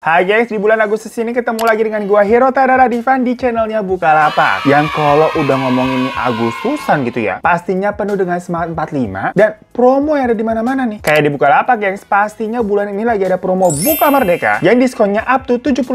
Hai guys, di bulan Agustus ini ketemu lagi dengan gua Hiro Tadara Divan di channelnya Bukalapak. Yang kalau udah ngomongin ini Agustusan gitu ya, pastinya penuh dengan semangat 45 dan promo yang ada di mana-mana nih. Kayak di Bukalapak guys, pastinya bulan ini lagi ada promo Buka Merdeka yang diskonnya up to 78%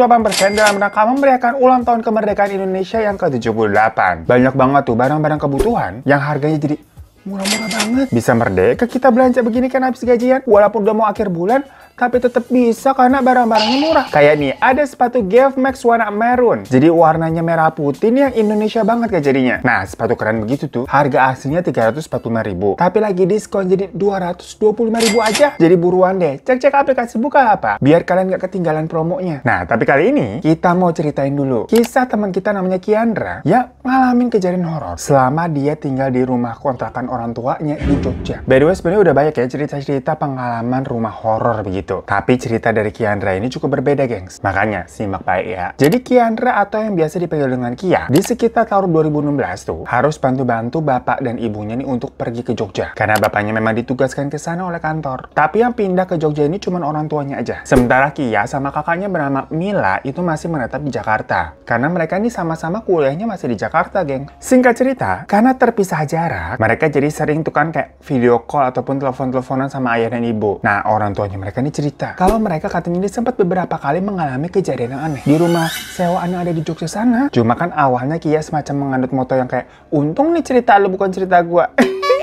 dalam rangka memeriahkan ulang tahun kemerdekaan Indonesia yang ke-78. Banyak banget tuh barang-barang kebutuhan yang harganya jadi murah-murah banget. Bisa merdeka kita belanja begini kan habis gajian. Walaupun udah mau akhir bulan, tapi tetap bisa karena barang-barangnya murah. Kayak nih, ada sepatu Gev Max warna maroon. Jadi warnanya merah putih nih yang Indonesia banget kayak jadinya. Nah, sepatu keren begitu tuh. Harga aslinya 345.000. Tapi lagi diskon jadi 225.000 aja. Jadi buruan deh, cek-cek aplikasi Bukalapak biar kalian gak ketinggalan promonya. Nah, tapi kali ini kita mau ceritain dulu kisah teman kita namanya Kiandra yang ngalamin kejadian horor selama dia tinggal di rumah kontrakan orang tuanya di Jogja. By the way, sebenarnya udah banyak ya cerita-cerita pengalaman rumah horor begitu. Tapi cerita dari Kiandra ini cukup berbeda, gengs. Makanya, simak baik ya. Jadi Kiandra atau yang biasa dipanggil dengan Kia, di sekitar tahun 2016 tuh, harus bantu-bantu bapak dan ibunya nih untuk pergi ke Jogja. Karena bapaknya memang ditugaskan ke sana oleh kantor. Tapi yang pindah ke Jogja ini cuma orang tuanya aja. Sementara Kia sama kakaknya bernama Mila itu masih menetap di Jakarta. Karena mereka ini sama-sama kuliahnya masih di Jakarta, geng. Singkat cerita, karena terpisah jarak, mereka jadi sering tuh kan kayak video call ataupun telepon-teleponan sama ayah dan ibu. Nah, orang tuanya mereka ini cerita kalau mereka katanya ini sempat beberapa kali mengalami kejadian yang aneh di rumah sewaan yang ada di Jogja sana. Cuma kan awalnya Kia semacam mengandut moto yang kayak, untung nih cerita lu bukan cerita gua.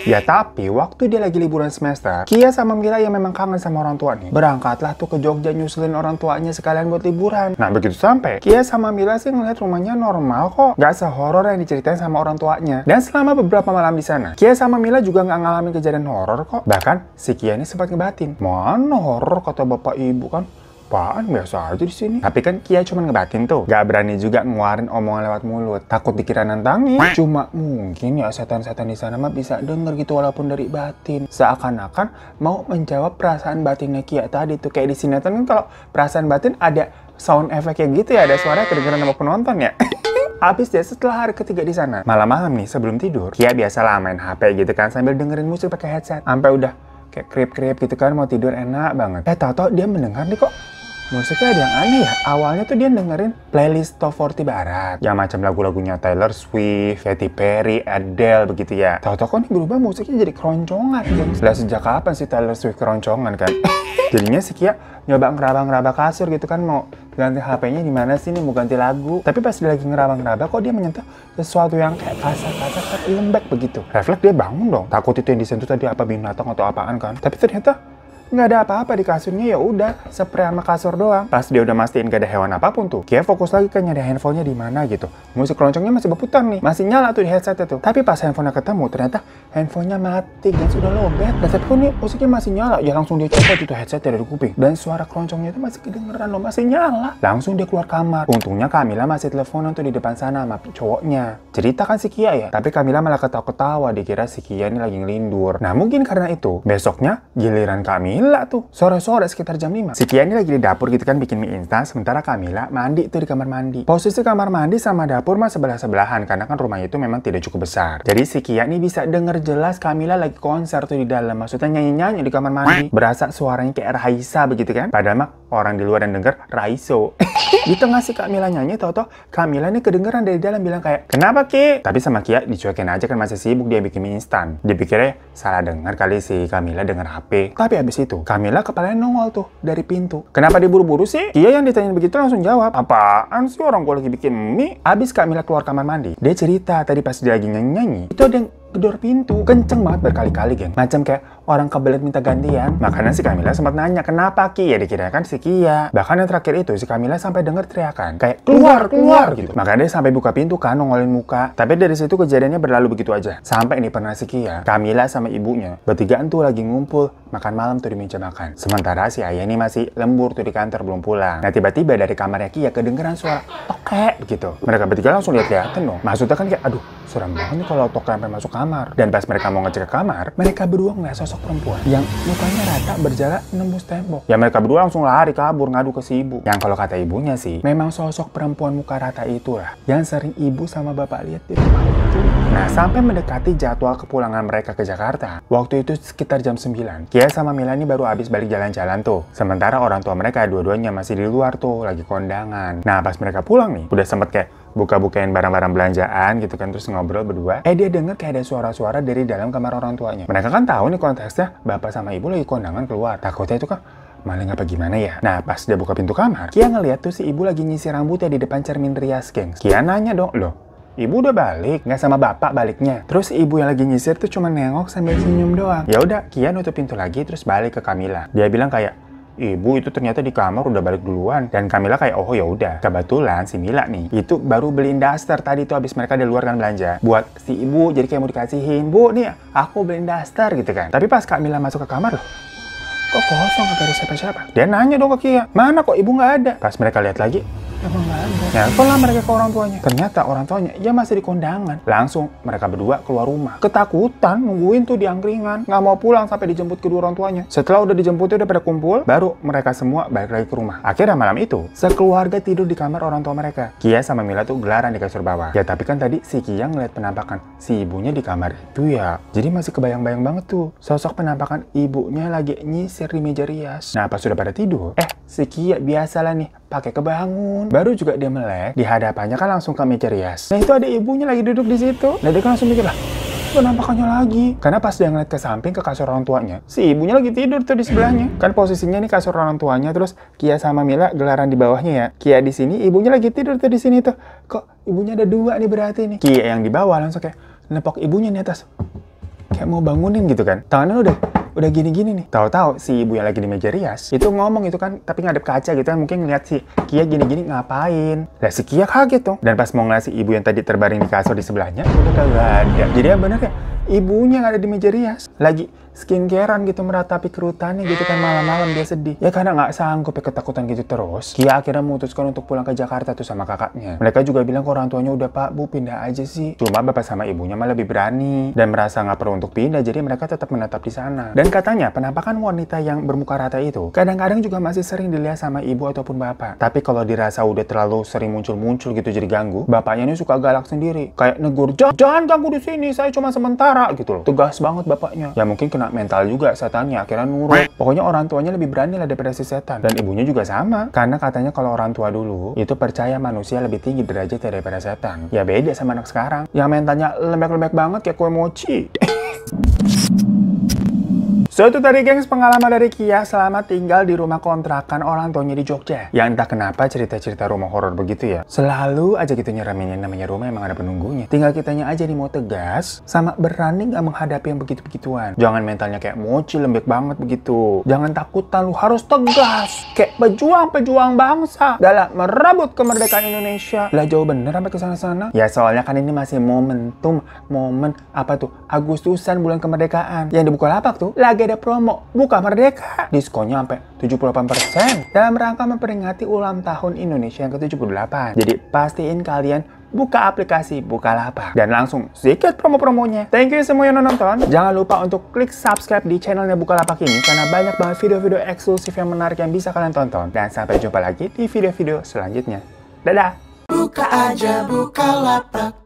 Ya tapi waktu dia lagi liburan semester, Kia sama Mila yang memang kangen sama orang tua nih, berangkatlah tuh ke Jogja nyusulin orang tuanya sekalian buat liburan. Nah begitu sampai, Kia sama Mila sih ngeliat rumahnya normal kok, gak sehoror yang diceritain sama orang tuanya. Dan selama beberapa malam di sana, Kia sama Mila juga nggak ngalamin kejadian horor kok. Bahkan si Kia ini sempat ngebatin, mana horor kata bapak ibu kan? Apaan, biasa aja di sini. Tapi kan Kia cuma ngebatin tuh, gak berani juga ngeluarin omongan lewat mulut, takut dikira nantangin. Cuma mungkin ya setan-setan di sana mah bisa denger gitu walaupun dari batin. Seakan-akan mau menjawab perasaan batinnya Kia tadi tuh. Kayak di sinetron kan kalau perasaan batin ada sound effect kayak gitu ya, ada suara kedengeran sama penonton ya. Habis deh setelah hari ketiga di sana, malam-malam nih sebelum tidur, Kia biasalah main HP gitu kan sambil dengerin musik pakai headset. Sampai udah kayak krip-krip gitu kan, mau tidur enak banget. Tau-tau dia mendengar nih kok musiknya ada yang aneh ya. Awalnya tuh dia dengerin playlist Top 40 Barat yang macam lagu-lagunya Taylor Swift, Katy Perry, Adele begitu ya. Tahu-tahu kok nih berubah musiknya jadi keroncongan. Lah sejak kapan sih Taylor Swift keroncongan kan? Jadinya si Kia nyoba ngeraba-ngeraba kasur gitu kan, mau ganti HP-nya di mana sih nih, mau ganti lagu. Tapi pas dia lagi ngeraba-ngeraba kok dia menyentuh sesuatu yang kayak kasar-kasar lembek begitu. Refleks dia bangun dong. Takut itu yang disentuh tadi apa binatang atau apaan kan. Tapi ternyata nggak ada apa-apa di kasurnya, ya udah spray sama kasur doang. Pas dia udah mastiin gak ada hewan apapun tuh, Kia fokus lagi kan nyari handphonenya di mana gitu. Musik keroncongnya masih berputar nih, masih nyala tuh di headsetnya tuh. Tapi pas handphonenya ketemu, ternyata handphonenya mati dan sudah lowbat. Dan tapi kok nih musiknya masih nyala, ya langsung dia copot itu headsetnya dari kuping. Dan suara keroncongnya itu masih kedengeran loh, masih nyala. Langsung dia keluar kamar. Untungnya Kamila masih teleponan tuh di depan sana sama cowoknya. Cerita kan si Kia ya, tapi Kamila malah ketawa-ketawa, dikira si Kia ini lagi ngelindur. Nah mungkin karena itu, besoknya giliran Kamila tuh sore-sore sekitar jam 5. Si Kia ini lagi di dapur gitu kan bikin mie instan, sementara Kamila mandi tuh di kamar mandi. Posisi kamar mandi sama dapur mah sebelah-sebelahan karena kan rumahnya itu memang tidak cukup besar. Jadi si Kia ini bisa denger jelas Kamila lagi konser tuh di dalam, maksudnya nyanyi-nyanyi di kamar mandi. Berasa suaranya kayak Raisa begitu kan. Padahal mah orang di luar yang denger Raiso. Di tengah si Kamila nyanyi, tau-tau Kamila ini kedengeran dari dalam bilang kayak, "Kenapa Ki?" Tapi sama Kia dicuekin aja kan, masih sibuk dia bikin mie instan. Dia pikirnya salah dengar kali si Kamila denger HP. Tapi habis itu Kamila kepalanya nongol tuh dari pintu. "Kenapa diburu-buru sih?" Kia yang ditanyain begitu langsung jawab, "Apaan sih, orang gua lagi bikin mie." Abis Kamila keluar kamar mandi, dia cerita tadi pas dia lagi nyanyi-nyanyi, itu ada yang gedor pintu kenceng banget berkali-kali, geng. Macam kayak orang kebelet minta gantian. Makanya si Kamila sempat nanya, "Kenapa Ki?" Ya dikira kan si Kia. Bahkan yang terakhir itu si Kamila sampai denger teriakan kayak, "Keluar, keluar!" gitu. Makanya dia sampai buka pintu kan, nongolin muka. Tapi dari situ kejadiannya berlalu begitu aja. Sampai ini pernah si Kia, Kamila sama ibunya bertigaan tuh lagi ngumpul makan malam tuh di meja makan. Sementara si ayah ini masih lembur tuh di kantor belum pulang. Nah tiba-tiba dari kamarnya Kia kedengeran suara tokek begitu. Mereka bertiga langsung lihat-lihatan dong. Maksudnya kan kayak, aduh seram banget nih kalau tokek sampai masuk kamar. Dan pas mereka mau ngecek ke kamar, mereka berdua ngeliat sosok sosok perempuan yang mukanya rata berjalan nembus tembok. Ya mereka berdua langsung lari kabur ngadu ke si ibu. Yang kalau kata ibunya sih, memang sosok perempuan muka rata itulah yang sering ibu sama bapak lihat di rumah itu. Nah, sampai mendekati jadwal kepulangan mereka ke Jakarta, waktu itu sekitar jam 9, Kia sama Mila ini baru habis balik jalan-jalan tuh. Sementara orang tua mereka dua-duanya masih di luar tuh, lagi kondangan. Nah, pas mereka pulang nih, udah sempet kayak buka-bukain barang-barang belanjaan gitu kan, terus ngobrol berdua. Dia denger kayak ada suara-suara dari dalam kamar orang tuanya. Mereka kan tahu nih konteksnya bapak sama ibu lagi kondangan keluar. Takutnya itu kan maling apa gimana ya. Nah, pas dia buka pintu kamar, Kia ngeliat tuh si ibu lagi nyisir rambutnya di depan cermin rias, gengs. Kia nanya dong, loh, ibu udah balik? Nggak sama bapak baliknya? Terus ibu yang lagi nyisir tuh cuma nengok sambil senyum doang. Ya udah, Kia nutup pintu lagi terus balik ke Kamila. Dia bilang kayak, ibu itu ternyata di kamar udah balik duluan. Dan Kamila kayak, oh ya udah. Kebetulan si Mila nih itu baru beliin daster tadi tuh habis mereka di luar kan belanja buat si ibu, jadi kayak mau dikasihin. Bu nih aku beliin daster gitu kan. Tapi pas Kak Mila masuk ke kamar loh, kok kosong, gak ada siapa-siapa. Dia nanya dong ke Kia, mana kok ibu nggak ada? Pas mereka lihat lagi, emang nggak ada. Nelfonlah mereka ke orang tuanya. Ternyata orang tuanya ya masih di kondangan. Langsung mereka berdua keluar rumah. Ketakutan nungguin tuh di angkringan. Nggak mau pulang sampai dijemput kedua orang tuanya. Setelah udah dijemput udah pada kumpul, baru mereka semua balik lagi ke rumah. Akhirnya malam itu, sekeluarga tidur di kamar orang tua mereka. Kia sama Mila tuh gelaran di kasur bawah. Ya tapi kan tadi si Kia ngeliat penampakan si ibunya di kamar itu ya. Jadi masih kebayang-bayang banget tuh sosok penampakan ibunya lagi nyisir di meja rias. Nah pas sudah pada tidur, si Kia biasalah nih pakai kebangun. Baru juga dia melek, di hadapannya kan langsung ke meja rias. Nah itu ada ibunya lagi duduk di situ. Nah dia kan langsung mikir lah, penampakannya lagi. Karena pas dia ngeliat ke samping ke kasur orang tuanya, si ibunya lagi tidur tuh di sebelahnya. Kan posisinya nih kasur orang tuanya, terus Kia sama Mila gelaran di bawahnya ya. Kia di sini, ibunya lagi tidur tuh di sini tuh. Kok ibunya ada dua nih berarti nih. Kia yang di bawah langsung kayak nepok ibunya di atas. Kayak mau bangunin gitu kan. Tangannya udah gini-gini nih. Tahu-tahu si ibu yang lagi di meja rias itu ngomong itu kan, tapi ngadep kaca gitu kan, mungkin ngeliat si Kia gini-gini ngapain. Lah si Kia kaget dong. Dan pas mau ngeliat si ibu yang tadi terbaring di kasur di sebelahnya udah kagak ada. Jadi ya bener ya, ibunya yang ada di meja rias lagi skincarean gitu, meratapi kerutannya gitu kan, malam-malam dia sedih. Ya karena nggak sanggup ya ketakutan gitu terus, Kia akhirnya memutuskan untuk pulang ke Jakarta tuh sama kakaknya. Mereka juga bilang ke orang tuanya, udah pak bu pindah aja sih. Cuma bapak sama ibunya malah lebih berani dan merasa nggak perlu untuk pindah, jadi mereka tetap menetap di sana. Dan katanya penampakan wanita yang bermuka rata itu kadang-kadang juga masih sering dilihat sama ibu ataupun bapak. Tapi kalau dirasa udah terlalu sering muncul-muncul gitu jadi ganggu, bapaknya ini suka galak sendiri, kayak negur, jangan ganggu di sini, saya cuma sementara gitu loh. Tegas banget bapaknya. Ya mungkin kena mental juga setannya, akhirnya nurut. Pokoknya orang tuanya lebih berani lah daripada si setan. Dan ibunya juga sama, karena katanya kalau orang tua dulu itu percaya manusia lebih tinggi derajat daripada setan. Ya beda sama anak sekarang yang mentalnya lembek-lembek banget kayak kue mochi. So itu tadi gengs pengalaman dari Kia selama tinggal di rumah kontrakan orang tuanya di Jogja. Yang entah kenapa cerita-cerita rumah horor begitu ya selalu aja gitu nyeremin. Namanya rumah emang ada penunggunya. Tinggal kitanya aja nih mau tegas sama berani nggak menghadapi yang begitu-begituan. Jangan mentalnya kayak mochi lembek banget begitu. Jangan takutan, lu harus tegas kayak pejuang-pejuang bangsa dalam merebut kemerdekaan Indonesia. Lah jauh bener sampai ke sana-sana. Ya soalnya kan ini masih momen apa tuh, Agustusan bulan kemerdekaan. Yang di Bukalapak tuh lagi ada promo Buka Merdeka. Diskonnya sampai 78% dalam rangka memperingati ulang tahun Indonesia yang ke-78. Jadi pastiin kalian buka aplikasi Bukalapak dan langsung sikat promo-promonya. Thank you semua yang nonton. Jangan lupa untuk klik subscribe di channelnya Bukalapak ini karena banyak banget video-video eksklusif yang menarik yang bisa kalian tonton. Dan sampai jumpa lagi di video-video selanjutnya. Dadah. Buka aja Bukalapak.